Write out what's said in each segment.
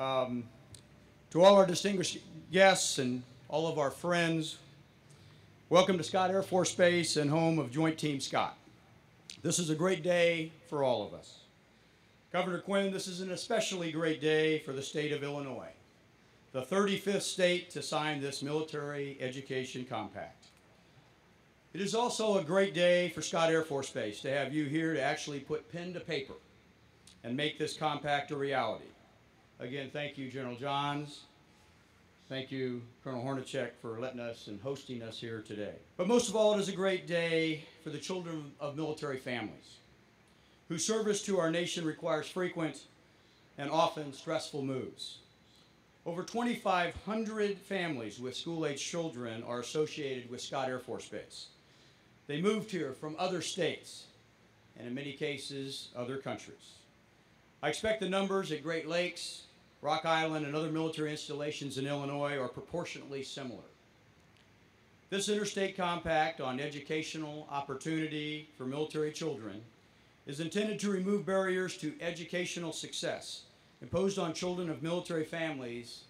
To all our distinguished guests and all of our friends, welcome to Scott Air Force Base and home of Joint Team Scott. This is a great day for all of us. Governor Quinn, this is an especially great day for the state of Illinois, the 35th state to sign this military education compact. It is also a great day for Scott Air Force Base to have you here to actually put pen to paper and make this compact a reality. Again, thank you, General Johns. Thank you, Colonel Hornacek, for letting us and hosting us here today. But most of all, it is a great day for the children of military families whose service to our nation requires frequent and often stressful moves. Over 2,500 families with school-age children are associated with Scott Air Force Base. They moved here from other states and in many cases, other countries. I expect the numbers at Great Lakes, Rock Island, and other military installations in Illinois are proportionately similar. This interstate compact on educational opportunity for military children is intended to remove barriers to educational success imposed on children of military families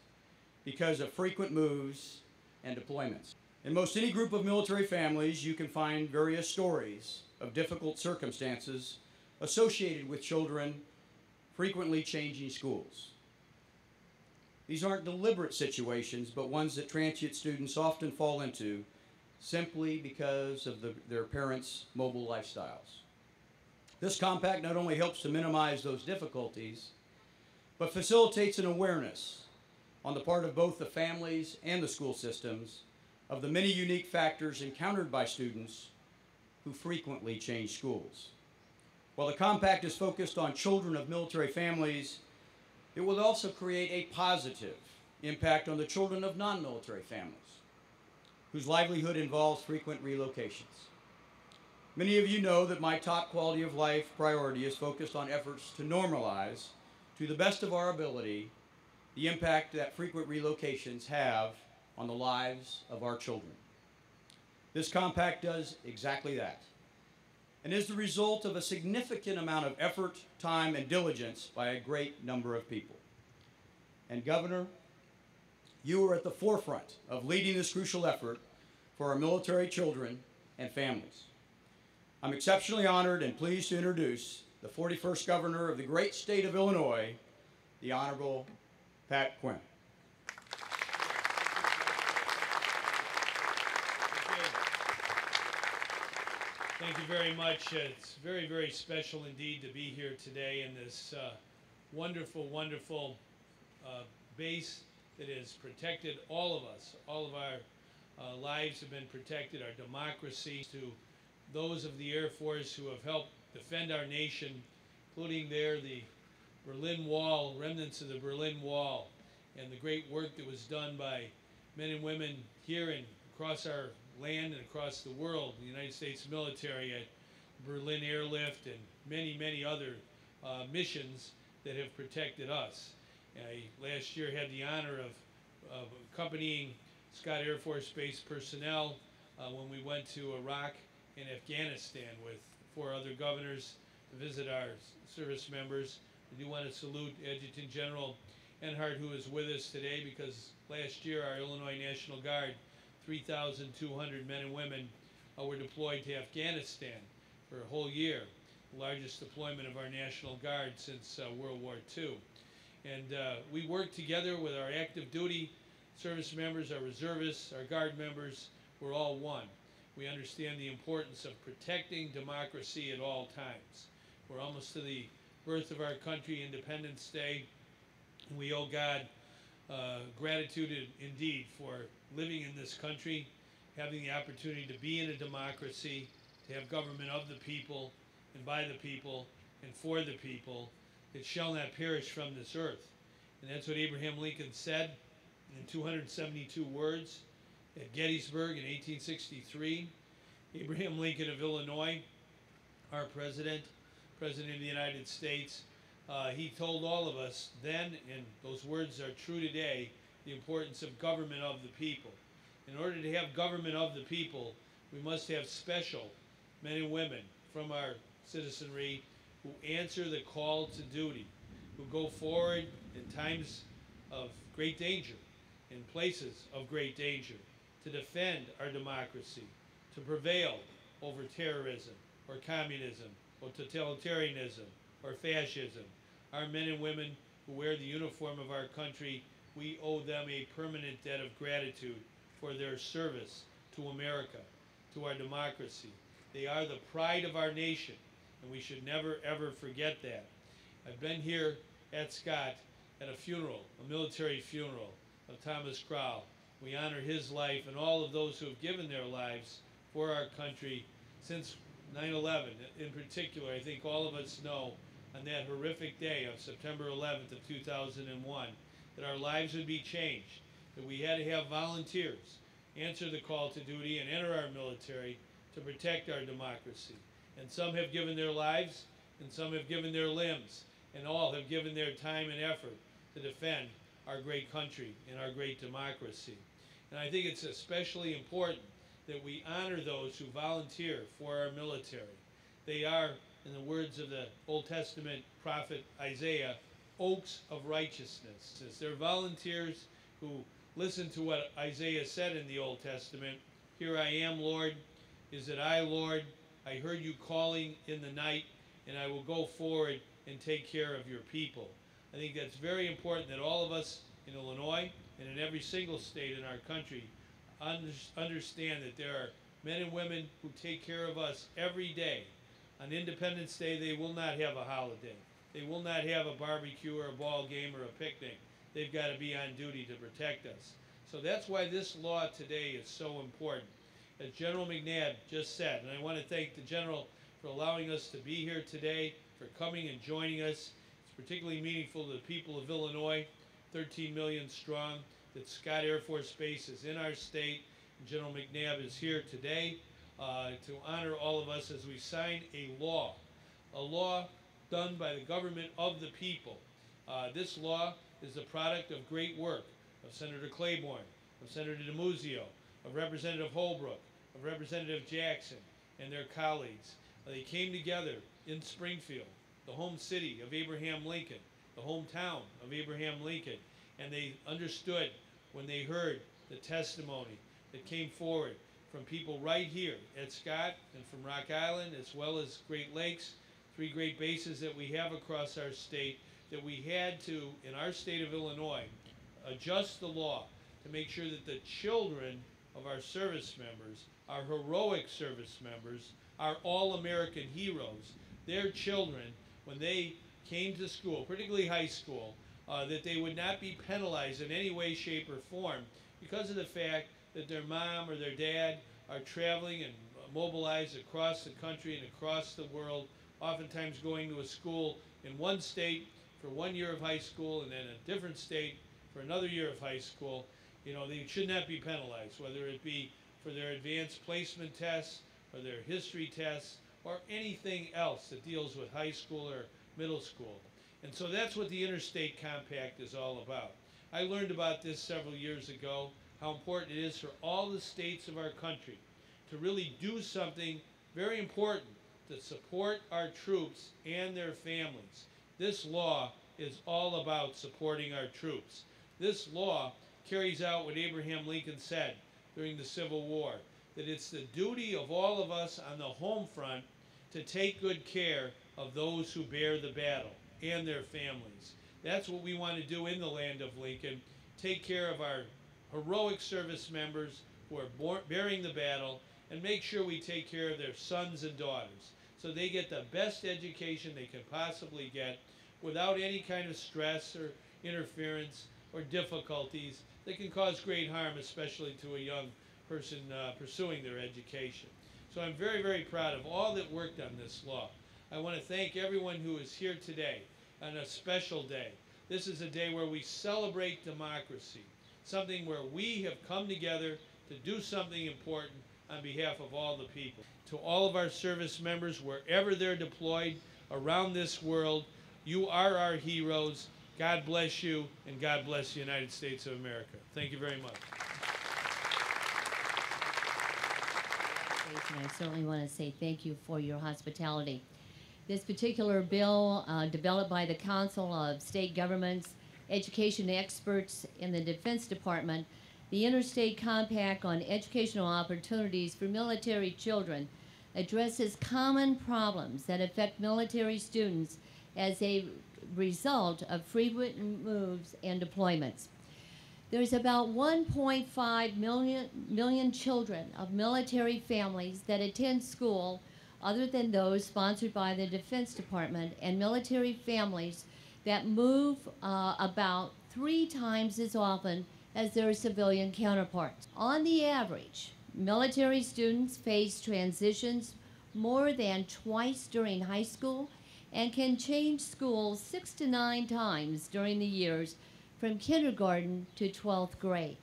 because of frequent moves and deployments. In most any group of military families, you can find various stories of difficult circumstances associated with children frequently changing schools. These aren't deliberate situations, but ones that transient students often fall into simply because of their parents' mobile lifestyles. This compact not only helps to minimize those difficulties, but facilitates an awareness on the part of both the families and the school systems of the many unique factors encountered by students who frequently change schools. While the compact is focused on children of military families, it will also create a positive impact on the children of non-military families, whose livelihood involves frequent relocations. Many of you know that my top quality of life priority is focused on efforts to normalize, to the best of our ability, the impact that frequent relocations have on the lives of our children. This compact does exactly that, and is the result of a significant amount of effort, time, and diligence by a great number of people. And Governor, you are at the forefront of leading this crucial effort for our military children and families. I'm exceptionally honored and pleased to introduce the 41st Governor of the great state of Illinois, the Honorable Pat Quinn. Thank you very much. It's very, very special indeed to be here today in this wonderful, wonderful base that has protected all of us. All of our lives have been protected, our democracy, to those of the Air Force who have helped defend our nation, including the Berlin Wall, remnants of the Berlin Wall, and the great work that was done by men and women here and across our land and across the world, the United States military at Berlin Airlift and many, many other missions that have protected us. I last year had the honor of accompanying Scott Air Force Base personnel when we went to Iraq and Afghanistan with 4 other governors to visit our service members. I do want to salute Adjutant General Enhart, who is with us today, because last year our Illinois National Guard, 3,200 men and women were deployed to Afghanistan for a whole year, the largest deployment of our National Guard since World War II. And we worked together with our active duty service members, our reservists, our Guard members. We're all one. We understand the importance of protecting democracy at all times. We're almost to the birth of our country, Independence Day. We owe God gratitude indeed for living in this country, having the opportunity to be in a democracy, to have government of the people and by the people and for the people. It shall not perish from this earth. And that's what Abraham Lincoln said in 272 words at Gettysburg in 1863. Abraham Lincoln of Illinois, our president of the United States, he told all of us then, and those words are true today, the importance of government of the people. In order to have government of the people, we must have special men and women from our citizenry who answer the call to duty, who go forward in times of great danger, in places of great danger, to defend our democracy, to prevail over terrorism or communism or totalitarianism or fascism. Our men and women who wear the uniform of our country, we owe them a permanent debt of gratitude for their service to America, to our democracy. They are the pride of our nation, and we should never, ever forget that. I've been here at Scott at a funeral, a military funeral of Thomas Crowell. We honor his life and all of those who have given their lives for our country since 9/11. In particular, I think all of us know on that horrific day of September 11th of 2001 that our lives would be changed, that we had to have volunteers answer the call to duty and enter our military to protect our democracy. And some have given their lives, and some have given their limbs, and all have given their time and effort to defend our great country and our great democracy. And I think it's especially important that we honor those who volunteer for our military. They are, in the words of the Old Testament prophet Isaiah, oaks of righteousness. They're volunteers who listen to what Isaiah said in the Old Testament. Here I am, Lord. Is it I, Lord? I heard you calling in the night, and I will go forward and take care of your people. I think that's very important that all of us in Illinois and in every single state in our country understand that there are men and women who take care of us every day. On Independence Day, they will not have a holiday. They will not have a barbecue or a ball game or a picnic. They've got to be on duty to protect us. So that's why this law today is so important. As General McNabb just said, and I want to thank the General for allowing us to be here today, for coming and joining us. It's particularly meaningful to the people of Illinois, 13 million strong, that Scott Air Force Base is in our state. And General McNabb is here today to honor all of us as we sign a law done by the government of the people. This law is the product of great work of Senator Claiborne, of Senator DiMuzio, of Representative Holbrook, of Representative Jackson, and their colleagues. They came together in Springfield, the home city of Abraham Lincoln, the hometown of Abraham Lincoln, and they understood when they heard the testimony that came forward from people right here at Scott and from Rock Island, as well as Great Lakes, 3 great bases that we have across our state, that we had to, in our state of Illinois, adjust the law to make sure that the children of our service members, our heroic service members, our all-American heroes, their children, when they came to school, particularly high school, that they would not be penalized in any way, shape, or form because of the fact that their mom or their dad are traveling and mobilized across the country and across the world, oftentimes going to a school in one state for 1 year of high school and then a different state for another year of high school. You know, they should not be penalized, whether it be for their advanced placement tests or their history tests or anything else that deals with high school or middle school. And so that's what the Interstate Compact is all about. I learned about this several years ago, how important it is for all the states of our country to really do something very important to support our troops and their families. This law is all about supporting our troops. This law carries out what Abraham Lincoln said during the Civil War, that it's the duty of all of us on the home front to take good care of those who bear the battle and their families. That's what we want to do in the land of Lincoln, take care of our heroic service members who are bearing the battle, and make sure we take care of their sons and daughters so they get the best education they can possibly get without any kind of stress or interference or difficulties that can cause great harm, especially to a young person pursuing their education. So I'm very, very proud of all that worked on this law. I want to thank everyone who is here today on a special day. This is a day where we celebrate democracy, something where we have come together to do something important on behalf of all the people. To all of our service members, wherever they're deployed around this world, you are our heroes. God bless you, and God bless the United States of America. Thank you very much. And I certainly want to say thank you for your hospitality. This particular bill, developed by the Council of State Governments education experts in the Defense Department, the Interstate Compact on Educational Opportunities for Military Children addresses common problems that affect military students as a result of frequent moves and deployments. There's about 1.5 million children of military families that attend school other than those sponsored by the Defense Department, and military families that move about 3 times as often as their civilian counterparts. On the average, military students face transitions more than twice during high school and can change schools 6 to 9 times during the years from kindergarten to 12th grade.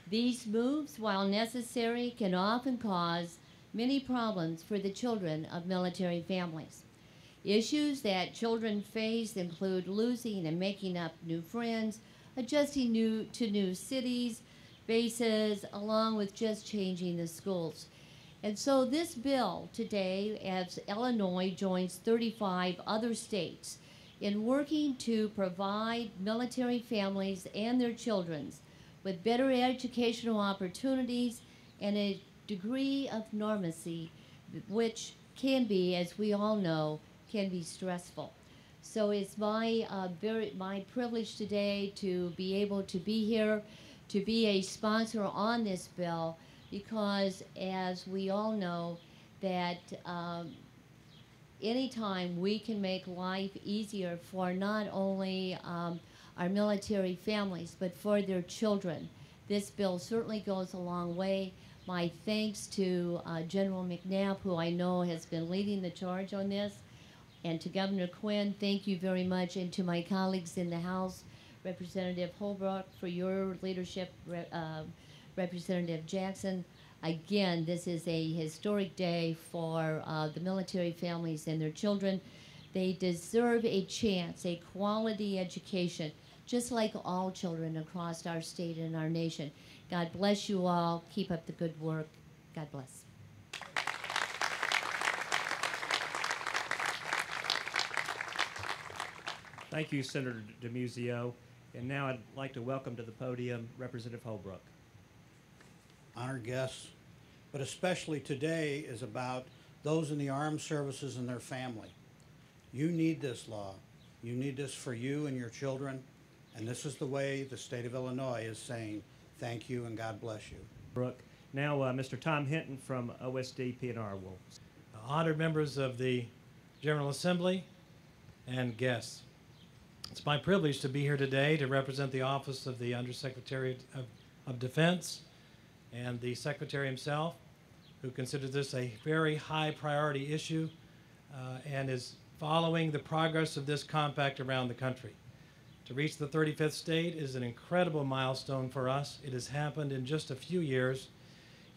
These moves, while necessary, can often cause many problems for the children of military families. Issues that children face include losing and making up new friends, adjusting to new cities, bases, along with just changing the schools. And so this bill today, as Illinois joins 35 other states in working to provide military families and their children with better educational opportunities and a degree of normacy, which can be, as we all know, can be stressful. So it's my privilege today to be able to be here, to be a sponsor on this bill, because as we all know that anytime we can make life easier for not only our military families, but for their children, this bill certainly goes a long way. My thanks to General McNabb, who I know has been leading the charge on this, and to Governor Quinn, thank you very much, and to my colleagues in the House, Representative Holbrook, for your leadership, Representative Jackson. Again, this is a historic day for the military families and their children. They deserve a chance, a quality education, just like all children across our state and our nation. God bless you all. Keep up the good work. God bless. Thank you, Senator DeMuzio. And now I'd like to welcome to the podium Representative Holbrook. Honored guests, but especially today is about those in the armed services and their family. You need this law. You need this for you and your children, and this is the way the state of Illinois is saying thank you and God bless you. Brooke. Now, Mr. Tom Hinton from OSD P&R will. Honored members of the General Assembly and guests. It's my privilege to be here today to represent the Office of the Undersecretary of Defense and the Secretary himself, who considers this a very high priority issue and is following the progress of this compact around the country. To reach the 35th state is an incredible milestone for us. It has happened in just a few years.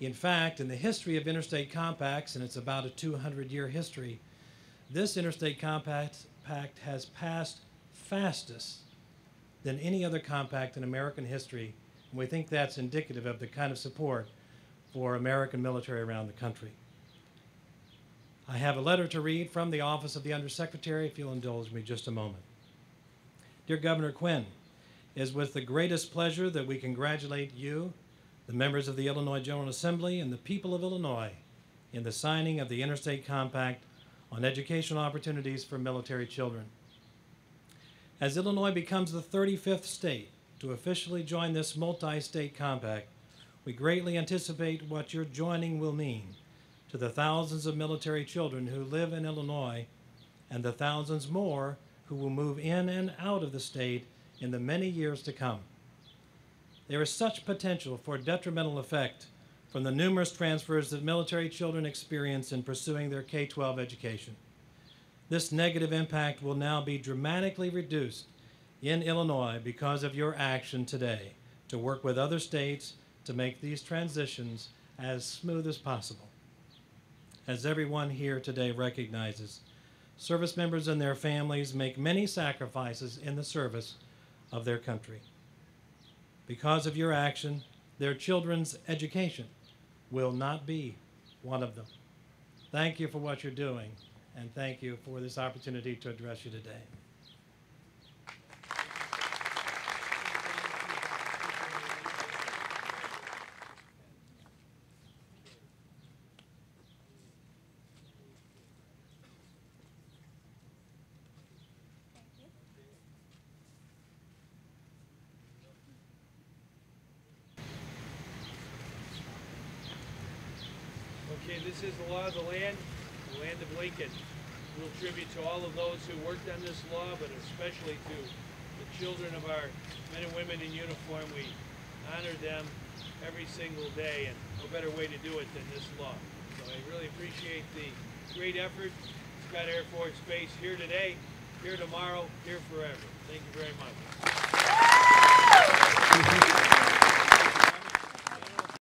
In fact, in the history of interstate compacts, and it's about a 200-year history, this interstate compact has passed fastest than any other compact in American history, and we think that's indicative of the kind of support for American military around the country. I have a letter to read from the Office of the Undersecretary, if you'll indulge me just a moment. Dear Governor Quinn, it is with the greatest pleasure that we congratulate you, the members of the Illinois General Assembly, and the people of Illinois in the signing of the Interstate Compact on Educational Opportunities for Military Children. As Illinois becomes the 35th state to officially join this multi-state compact, we greatly anticipate what your joining will mean to the thousands of military children who live in Illinois and the thousands more who will move in and out of the state in the many years to come. There is such potential for detrimental effect from the numerous transfers that military children experience in pursuing their K-12 education. This negative impact will now be dramatically reduced in Illinois because of your action today to work with other states to make these transitions as smooth as possible. As everyone here today recognizes, service members and their families make many sacrifices in the service of their country. Because of your action, their children's education will not be one of them. Thank you for what you're doing, and thank you for this opportunity to address you today. Okay, this is the law of the land of Lincoln. We'll tribute to all of those who worked on this law, but especially to the children of our men and women in uniform. We honor them every single day, and no better way to do it than this law. So I really appreciate the great effort. Scott Air Force Base here today, here tomorrow, here forever. Thank you very much.